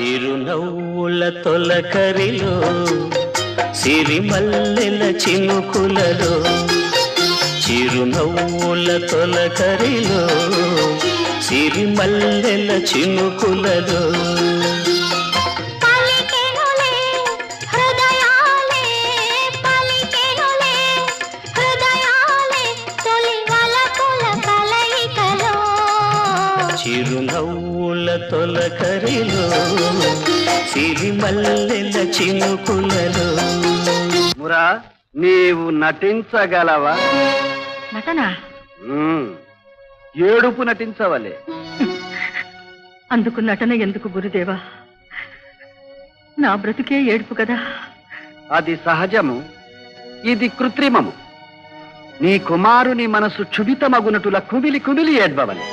చిరునవ్వుల తొలకరిలో సిరిమల్లెల చినుకులలో చిరునవ్వుల తొలకరిలో సిరిమల్లెల చినుకులలో చిరునవ్వుల తొలకరిలో సిరిమల్లెల చినుకులలో. మురా, నీవు నటించగలవా? నటనా? ఏడుపు నటించవలే. అందుకు నటన ఎందుకు గురుదేవా? నా బ్రతుకే ఏడుపు కదా. అది సహజము, ఇది కృత్రిమము. నీ కుమారుని మనసు క్షుభితమగునటుల కుమిలి కుమిలి ఏడ్వవలే.